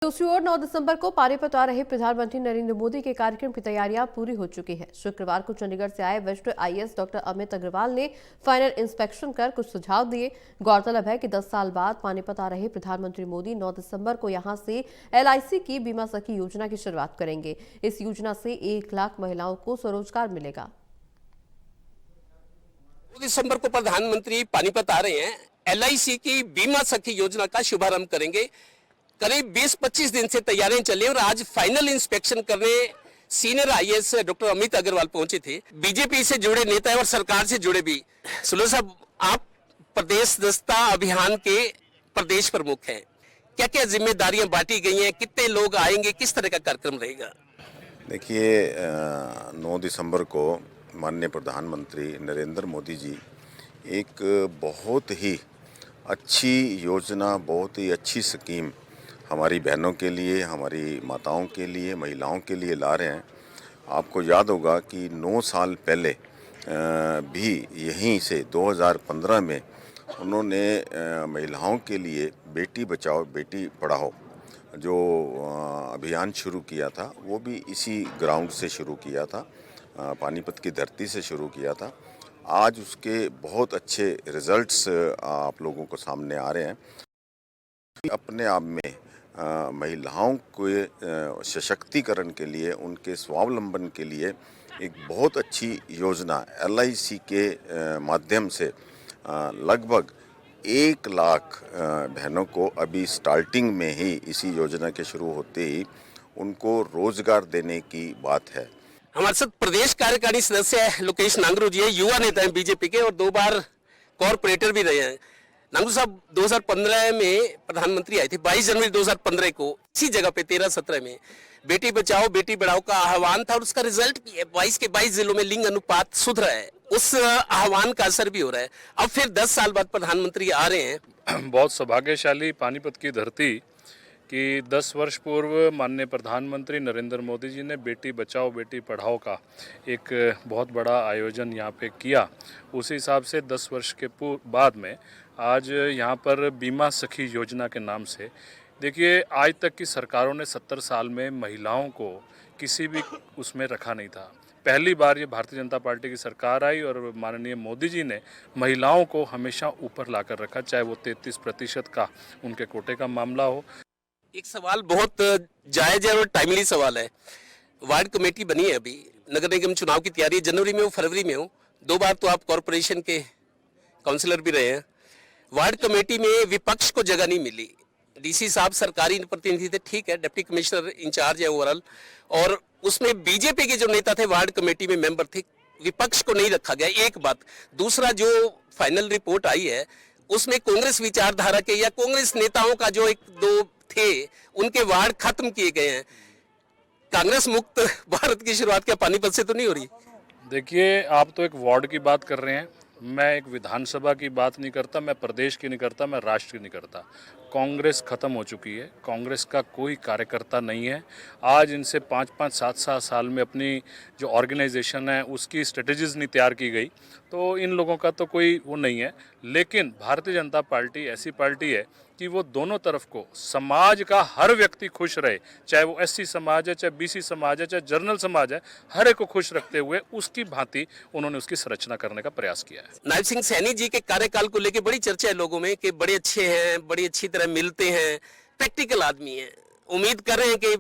दूसरी ओर 9 दिसंबर को पानीपत आ रहे प्रधानमंत्री नरेंद्र मोदी के कार्यक्रम की तैयारियां पूरी हो चुकी है। शुक्रवार को चंडीगढ़ से आए वरिष्ठ आईएएस डॉक्टर अमित अग्रवाल ने फाइनल इंस्पेक्शन कर कुछ सुझाव दिए। गौरतलब है कि 10 साल बाद पानीपत आ रहे प्रधानमंत्री मोदी 9 दिसंबर को यहां से LIC की बीमा सखी योजना की शुरुआत करेंगे। इस योजना से 1 लाख महिलाओं को स्वरोजगार मिलेगा। 2 दिसंबर को प्रधानमंत्री पानीपत आ रहे हैं। LIC की बीमा सखी योजना का शुभारंभ करेंगे। करीब 20-25 दिन से तैयारियां चली और आज फाइनल इंस्पेक्शन करने senior IAS doctor Amit Agarwal पहुंचे थे। बीजेपी से जुड़े नेता और सरकार से जुड़े भी। सुलो साहब, आप प्रदेश दस्ता अभियान के प्रदेश प्रमुख हैं। क्या क्या जिम्मेदारियां बांटी गई हैं, कितने लोग आएंगे, किस तरह का कार्यक्रम रहेगा? देखिए, 9 दिसंबर को माननीय प्रधानमंत्री नरेंद्र मोदी जी एक बहुत ही अच्छी योजना, बहुत ही अच्छी स्कीम हमारी बहनों के लिए, हमारी माताओं के लिए, महिलाओं के लिए ला रहे हैं। आपको याद होगा कि 9 साल पहले भी यहीं से 2015 में उन्होंने महिलाओं के लिए बेटी बचाओ बेटी पढ़ाओ जो अभियान शुरू किया था, वो भी इसी ग्राउंड से शुरू किया था, पानीपत की धरती से शुरू किया था। आज उसके बहुत अच्छे रिजल्ट्स आप लोगों को सामने आ रहे हैं। अपने आप में महिलाओं के सशक्तिकरण के लिए, उनके स्वावलंबन के लिए एक बहुत अच्छी योजना LIC के माध्यम से लगभग 1 लाख बहनों को अभी स्टार्टिंग में ही इसी योजना के शुरू होते ही उनको रोजगार देने की बात है। हमारे साथ प्रदेश कार्यकारिणी सदस्य लोकेश नांगरू जी है, युवा नेता हैं बीजेपी के और 2 बार कॉर्पोरेटर भी रहे हैं। नांगरू साहब, 2015 में प्रधानमंत्री आए थे, 22 जनवरी 2015 को इसी जगह पे 13-17 में बेटी बचाओ बेटी पढ़ाओ का आह्वान था और उसका रिजल्ट भी है। 22 के 22 जिलों में लिंग अनुपात सुधरा है, उस आह्वान का असर भी हो रहा है। अब फिर 10 साल बाद प्रधानमंत्री आ रहे हैं। बहुत सौभाग्यशाली पानीपत की धरती कि 10 वर्ष पूर्व माननीय प्रधानमंत्री नरेंद्र मोदी जी ने बेटी बचाओ बेटी पढ़ाओ का एक बहुत बड़ा आयोजन यहाँ पे किया। उसी हिसाब से 10 वर्ष के बाद में आज यहाँ पर बीमा सखी योजना के नाम से, देखिए, आज तक की सरकारों ने 70 साल में महिलाओं को किसी भी उसमें रखा नहीं था। पहली बार ये भारतीय जनता पार्टी की सरकार आई और माननीय मोदी जी ने महिलाओं को हमेशा ऊपर लाकर रखा, चाहे वो 33% का उनके कोटे का मामला हो। एक सवाल बहुत जायज है और टाइमली सवाल है। वार्ड कमेटी बनी है, अभी नगर निगम चुनाव की तैयारी जनवरी में हो फरवरी में हो, 2 बार तो आप कॉरपोरेशन के काउंसलर भी रहे हैं। वार्ड कमेटी में विपक्ष को जगह नहीं मिली। DC साहब सरकारी प्रतिनिधि थे, ठीक है, डिप्टी कमिश्नर इंचार्ज है ओवरऑल, और उसमें बीजेपी के जो नेता थे वार्ड कमेटी में मेंबर थे, विपक्ष को नहीं रखा गया। एक बात। दूसरा, जो फाइनल रिपोर्ट आई है उसमें कांग्रेस विचारधारा के या कांग्रेस नेताओं का जो 1-2 थे उनके वार्ड खत्म किए गए हैं। कांग्रेस मुक्त भारत की शुरुआत क्या पानीपत से तो नहीं हो रही? देखिए, आप तो एक वार्ड की बात कर रहे हैं, मैं एक विधानसभा की बात नहीं करता, मैं प्रदेश की नहीं करता, मैं राष्ट्र की नहीं करता। कांग्रेस खत्म हो चुकी है, कांग्रेस का कोई कार्यकर्ता नहीं है। आज इनसे 5-5, 7-7 साल में अपनी जो ऑर्गेनाइजेशन है उसकी स्ट्रेटजीज नहीं तैयार की गई, तो इन लोगों का तो कोई वो नहीं है। लेकिन भारतीय जनता पार्टी ऐसी पार्टी है कि वो दोनों तरफ को, समाज का हर व्यक्ति खुश रहे, चाहे वो SC समाज है, चाहे BC समाज है, चाहे जनरल समाज है, हर एक को खुश रखते हुए उसकी भांति उन्होंने उसकी संरचना करने का प्रयास किया है। नायब सिंह सैनी जी के कार्यकाल को लेकर बड़ी चर्चा है लोगों में कि बड़े अच्छे हैं, बड़ी अच्छी तरह मिलते हैं, प्रैक्टिकल आदमी हैं। उम्मीद कर रहे हैं कि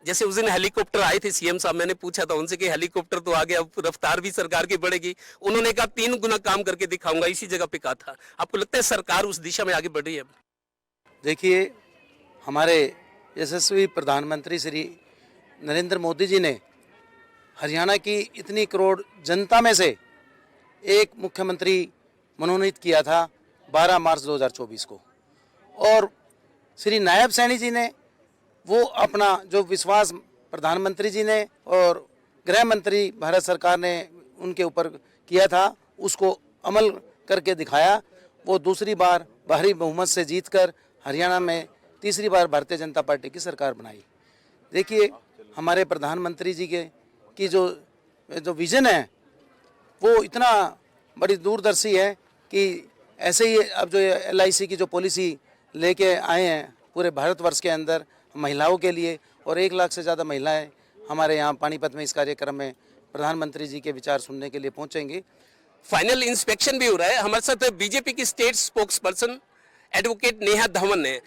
जैसे उस दिन हेलीकॉप्टर आए थे CM साहब, मैंने पूछा था उनसे कि हेलीकॉप्टर तो आ गया, अब रफ्तार भी सरकार की बढ़ेगी। उन्होंने कहा 3 गुना काम करके दिखाऊंगा, इसी जगह पे कहा था। आपको लगता है सरकार उस दिशा में आगे बढ़ रही है? देखिए, हमारे यशस्वी प्रधानमंत्री श्री नरेंद्र मोदी जी ने हरियाणा की इतनी करोड़ जनता में से एक मुख्यमंत्री मनोनीत किया था 12 मार्च 2024 को, और श्री नायब सैनी जी ने वो अपना जो विश्वास प्रधानमंत्री जी ने और गृह मंत्री भारत सरकार ने उनके ऊपर किया था, उसको अमल करके दिखाया। वो दूसरी बार भारी बहुमत से जीतकर हरियाणा में तीसरी बार भारतीय जनता पार्टी की सरकार बनाई। देखिए, हमारे प्रधानमंत्री जी की जो विज़न है वो इतना बड़ी दूरदर्शी है कि ऐसे ही अब जो LIC की जो पॉलिसी लेके आए हैं पूरे भारतवर्ष के अंदर, महिलाओं के लिए, और 1 लाख से ज़्यादा महिलाएं हमारे यहाँ पानीपत में इस कार्यक्रम में प्रधानमंत्री जी के विचार सुनने के लिए पहुँचेंगी। फाइनल इंस्पेक्शन भी हो रहा है। हमारे साथ बीजेपी की state spokes person advocate Neha Dhawan है।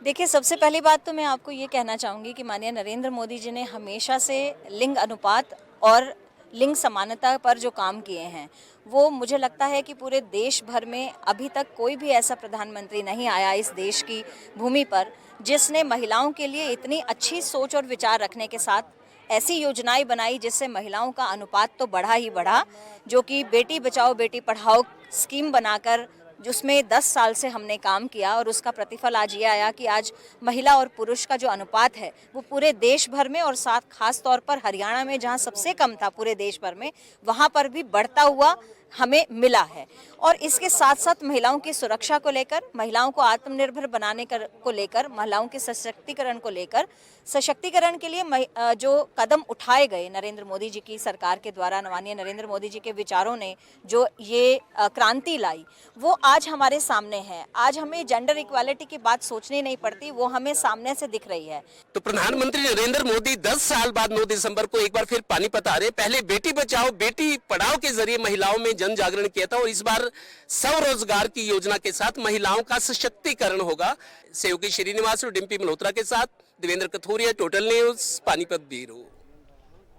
देखिए, सबसे पहली बात तो मैं आपको ये कहना चाहूँगी कि माननीय नरेंद्र मोदी जी ने हमेशा से लिंग अनुपात और लिंग समानता पर जो काम किए हैं, वो मुझे लगता है कि पूरे देश भर में अभी तक कोई भी ऐसा प्रधानमंत्री नहीं आया इस देश की भूमि पर जिसने महिलाओं के लिए इतनी अच्छी सोच और विचार रखने के साथ ऐसी योजनाएं बनाई जिससे महिलाओं का अनुपात तो बढ़ा ही बढ़ा, जो कि बेटी बचाओ बेटी पढ़ाओ स्कीम बनाकर जिसमें 10 साल से हमने काम किया और उसका प्रतिफल आज ये आया कि आज महिला और पुरुष का जो अनुपात है वो पूरे देश भर में और साथ खास तौर पर हरियाणा में जहां सबसे कम था पूरे देश भर में, वहां पर भी बढ़ता हुआ हमें मिला है। और इसके साथ साथ महिलाओं की सुरक्षा को लेकर, महिलाओं को आत्मनिर्भर बनाने को लेकर, महिलाओं के सशक्तिकरण को लेकर, सशक्तिकरण के लिए जो कदम उठाए गए नरेंद्र मोदी जी की सरकार के द्वारा, माननीय नरेंद्र मोदी जी के विचारों ने जो ये क्रांति लाई, वो आज हमारे सामने है। आज हमें जेंडर इक्वालिटी की बात सोचनी नहीं पड़ती, वो हमें सामने से दिख रही है। तो प्रधानमंत्री नरेंद्र मोदी 10 साल बाद 9 दिसंबर को एक बार फिर पानीपत आ रहे। पहले बेटी बचाओ बेटी पढ़ाओ के जरिए महिलाओं में जन जागरण किया था और इस बार स्वरोजगार की योजना के साथ महिलाओं का सशक्तिकरण होगा। सहयोगी श्रीनिवास और डिम्पी मल्होत्रा के साथ Devendra Kathoria, total news, Panipat bureau.